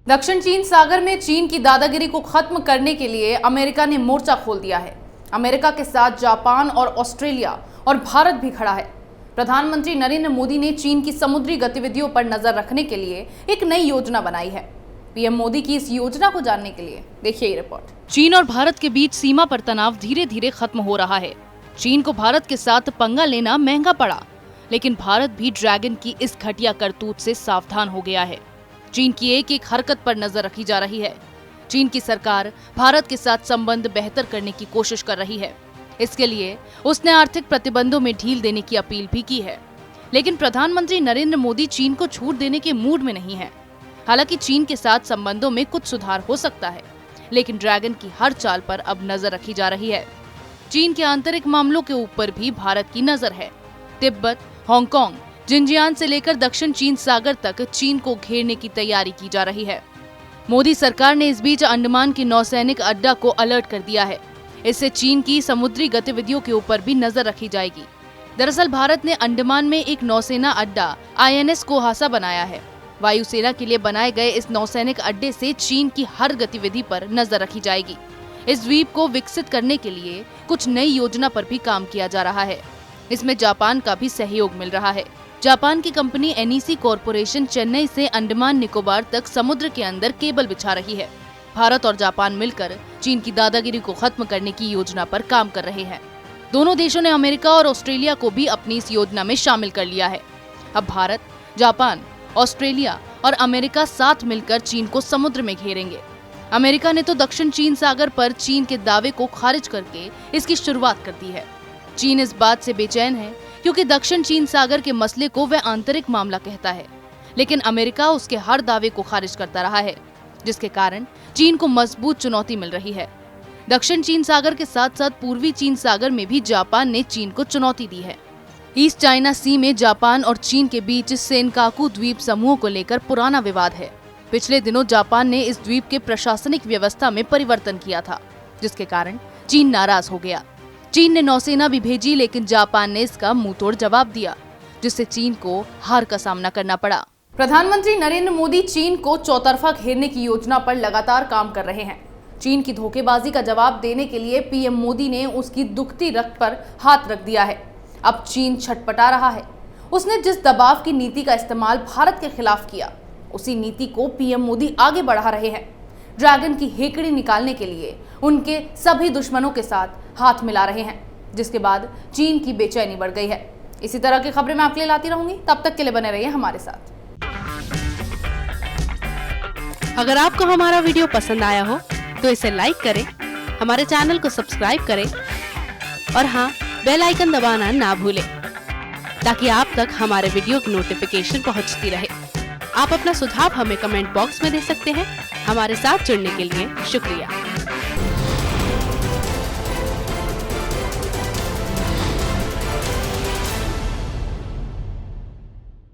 दक्षिण चीन सागर में चीन की दादागिरी को खत्म करने के लिए अमेरिका ने मोर्चा खोल दिया है। अमेरिका के साथ जापान और ऑस्ट्रेलिया और भारत भी खड़ा है। प्रधानमंत्री नरेंद्र मोदी ने चीन की समुद्री गतिविधियों पर नजर रखने के लिए एक नई योजना बनाई है। पीएम मोदी की इस योजना को जानने के लिए देखिए ये रिपोर्ट। चीन और भारत के बीच सीमा पर तनाव धीरे धीरे खत्म हो रहा है। चीन को भारत के साथ पंगा लेना महंगा पड़ा, लेकिन भारत भी ड्रैगन की इस घटिया करतूत से सावधान हो गया है। चीन की एक एक हरकत पर नजर रखी जा रही है। चीन की सरकार भारत के साथ संबंध बेहतर करने की कोशिश कर रही है। इसके लिए उसने आर्थिक प्रतिबंधों में ढील देने की अपील भी की है। लेकिन प्रधानमंत्री नरेंद्र मोदी चीन को छूट देने के मूड में नहीं है। हालांकि चीन के साथ संबंधों में कुछ सुधार हो सकता है, लेकिन ड्रैगन की हर चाल पर अब नजर रखी जा रही है। चीन के आंतरिक मामलों के ऊपर भी भारत की नजर है। तिब्बत, हांगकांग, जिनजियांग से लेकर दक्षिण चीन सागर तक चीन को घेरने की तैयारी की जा रही है। मोदी सरकार ने इस बीच अंडमान के नौसैनिक अड्डा को अलर्ट कर दिया है। इससे चीन की समुद्री गतिविधियों के ऊपर भी नजर रखी जाएगी। दरअसल भारत ने अंडमान में एक नौसेना अड्डा INS कोहासा बनाया है। वायुसेना के लिए बनाए गए इस नौसैनिक अड्डे से चीन की हर गतिविधि पर नजर रखी जाएगी। इस द्वीप को विकसित करने के लिए कुछ नई योजना पर भी काम किया जा रहा है। इसमें जापान का भी सहयोग मिल रहा है। जापान की कंपनी NEC कॉरपोरेशन चेन्नई से अंडमान निकोबार तक समुद्र के अंदर केबल बिछा रही है। भारत और जापान मिलकर चीन की दादागिरी को खत्म करने की योजना पर काम कर रहे हैं। दोनों देशों ने अमेरिका और ऑस्ट्रेलिया को भी अपनी इस योजना में शामिल कर लिया है। अब भारत, जापान, ऑस्ट्रेलिया और अमेरिका साथ मिलकर चीन को समुद्र में घेरेंगे। अमेरिका ने तो दक्षिण चीन सागर पर चीन के दावे को खारिज करके इसकी शुरुआत कर दी है। चीन इस बात से बेचैन है क्योंकि दक्षिण चीन सागर के मसले को वह आंतरिक मामला कहता है, लेकिन अमेरिका उसके हर दावे को खारिज करता रहा है, जिसके कारण चीन को मजबूत चुनौती मिल रही है। दक्षिण चीन सागर के साथ साथ पूर्वी चीन सागर में भी जापान ने चीन को चुनौती दी है। ईस्ट चाइना सी में जापान और चीन के बीच सेनकाकू द्वीप समूह को लेकर पुराना विवाद है। पिछले दिनों जापान ने इस द्वीप के प्रशासनिक व्यवस्था में परिवर्तन किया था, जिसके कारण चीन नाराज हो गया। चीन ने नौसेना भी भेजी, लेकिन जापान ने इसका मुंहतोड़ जवाब दिया, जिससे चीन को हार का सामना करना पड़ा। प्रधानमंत्री नरेंद्र मोदी चीन को चौतरफा घेरने की योजना पर लगातार काम कर रहे हैं। चीन की धोखेबाजी का जवाब देने के लिए पीएम मोदी ने उसकी दुखती रक्त पर हाथ रख दिया है। अब चीन छटपटा रहा है। उसने जिस दबाव की नीति का इस्तेमाल भारत के खिलाफ किया, उसी नीति को पीएम मोदी आगे बढ़ा रहे हैं। ड्रैगन की हेकड़ी निकालने के लिए उनके सभी दुश्मनों के साथ हाथ मिला रहे हैं, जिसके बाद चीन की बेचैनी बढ़ गई है। इसी तरह की खबरें मैं आपके लिए लाती रहूंगी। तब तक के लिए बने रहिए हमारे साथ। अगर आपको हमारा वीडियो पसंद आया हो तो इसे लाइक करें, हमारे चैनल को सब्सक्राइब करें और हाँ, बेल आइकन दबाना ना भूलें, ताकि आप तक हमारे वीडियो की नोटिफिकेशन पहुंचती रहे। आप अपना सुझाव हमें कमेंट बॉक्स में दे सकते हैं। हमारे साथ जुड़ने के लिए शुक्रिया।